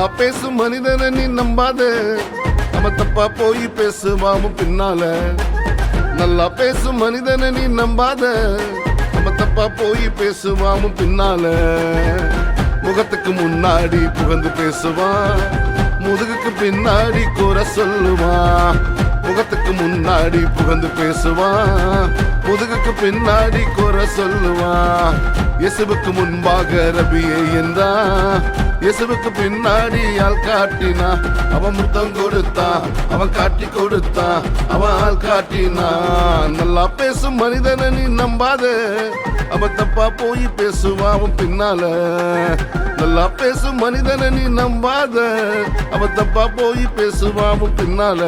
நல்லா பேசும் மனிதனை நீ நம்பாத, அவன் தப்பா போய் பேசுவாமும் பின்னால. நல்லா பேசும் மனிதனை நீ நம்பாத, அவன் தப்பா போய் பேசுவாமும் பின்னால. முகத்துக்கு முன்னாடி புகழ்ந்து பேசுவான், முதுகுக்கு பின்னாடி குறை சொல்லுவான். முகத்துக்கு முன்னாடி புகழ்ந்து பேசுவான், முதுகுக்கு பின்னாடி குறை சொல்லுவான். இயேசுவுக்கு முன்பாக ரபியே என்றான், இயேசுவுக்கு பின்னாடி ஆள் காட்டினா. அவன் முத்தம் கொடுத்தான், அவன் காட்டி கொடுத்தான், அவன் ஆள் காட்டினான். நல்லா பேசும் மனிதனை நீ நம்பாத, அவன் தப்பா போய் பேசுவான் பின்னால. நல்லா பேசும் மனிதனை நீ நம்பாத, அவன் தப்பா போய் பேசுவான் பின்னால.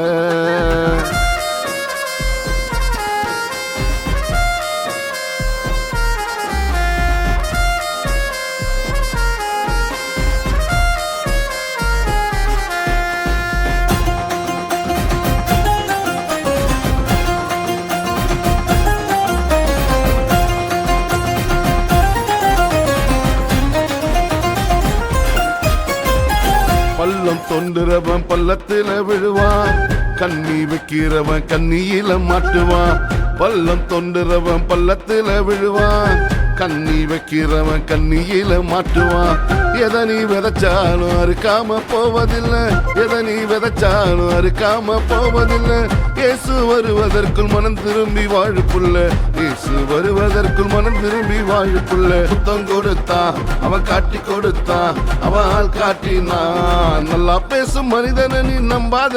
பள்ளம் தொண்டுறவன் பள்ளத்தில விழுவான், கண்ணி வைக்கிறவன் கண்ணியில மாட்டுவான். பள்ளம் தொண்டுறவன் பள்ளத்தில விழுவான், கண்ணி வைக்கிறவன் கண்ணியில மாட்டுவான். எதை நீ விதைச்சாலும் அறுக்காம போவதில்லை, எதை நீ விதைச்சாலும் அறுக்காம போவதில்லை. இயேசு வருவதற்குள் மனம் திரும்பி வாழுப்புள்ள, இயேசு வருவதற்குள் மனம் திரும்பி வாழுப்புள்ள. புத்தம் கொடுத்தான், அவன் காட்டி கொடுத்தான், அவன் ஆள் காட்டினான். நல்லா பேசும் மனிதனை நீ நம்பாத,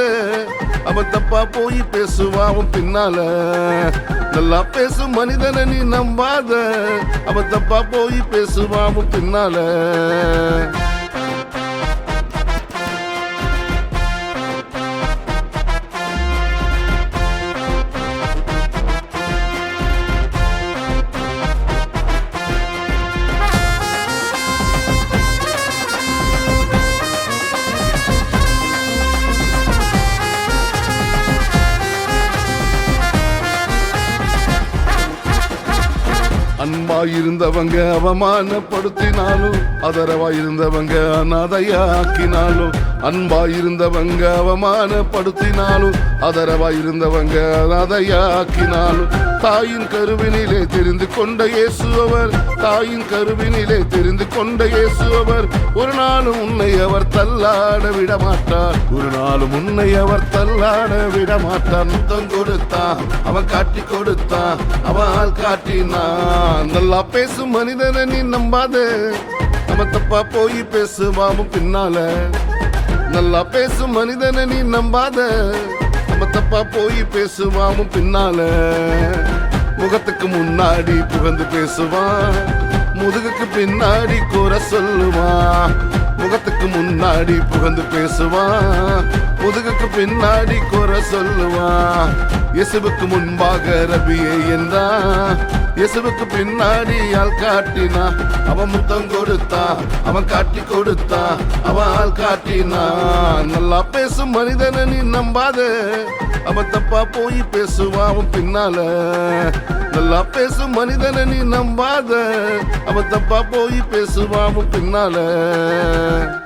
அவன் தப்பா போய் பேசுவான் பின்னால. நல்லா பேசும் மனிதனை நீ நம்பாத, அவன் தப்பா போய் பேசுவான் பின்னால. அன்பாயிருந்தவங்க அவமானப்படுத்தினாலும், ஆதரவாயிருந்தவங்க அனாதையாக்கினாலும். அன்பாயிருந்தவங்க அவமானப்படுத்தினாலும், ஆதரவாயிருந்தவங்க அனாதையாக்கினாலும். தாயின் கருவினிலே தெரிந்து கொண்ட இயேசு அவர், தாயின் கருவினிலே தெரிந்து கொண்ட இயேசு அவர். ஒரு நாளும் உன்னை அவர் தள்ளாட விட மாட்டார், ஒரு நாளும் உன்னை அவர் தள்ளாட விட மாட்டார். முத்தம் கொடுத்தான், அவன் காட்டி கொடுத்தான், அவன் ஆள் காட்டினான். நல்லா பேசும் மனிதனை நீ நம்பாத, அவன் தப்பா போய் பேசுவான் பின்னால. நல்லா பேசும் மனிதனை நீ நம்பாத, அவன் தப்பா போய் பேசுவான் பின்னால. முகத்துக்கு முன்னாடி புகழ்ந்து பேசுவான், முதுகுக்கு பின்னாடி குறை சொல்லுவான். முகத்துக்கு முன்னாடி புகழ்ந்து பேசுவான், முதுகுக்கு பின்னாடி குறை சொல்லுவான். இயேசுவுக்கு முன்பாக ரபியே என்றான், இயேசுவுக்கு பின்னாடி ஆள் காட்டினா. அவன் முத்தம் கொடுத்தான், அவன் காட்டி கொடுத்தான், அவன் ஆள் காட்டினான். நல்லா பேசும் மனிதனை நீ நம்பாத, அவன் தப்பா போய் பேசுவான் பின்னால. நல்லா பேசும் மனிதனை நீ நம்பாத, அவன் தப்பா போய் பேசுவான் பின்னால.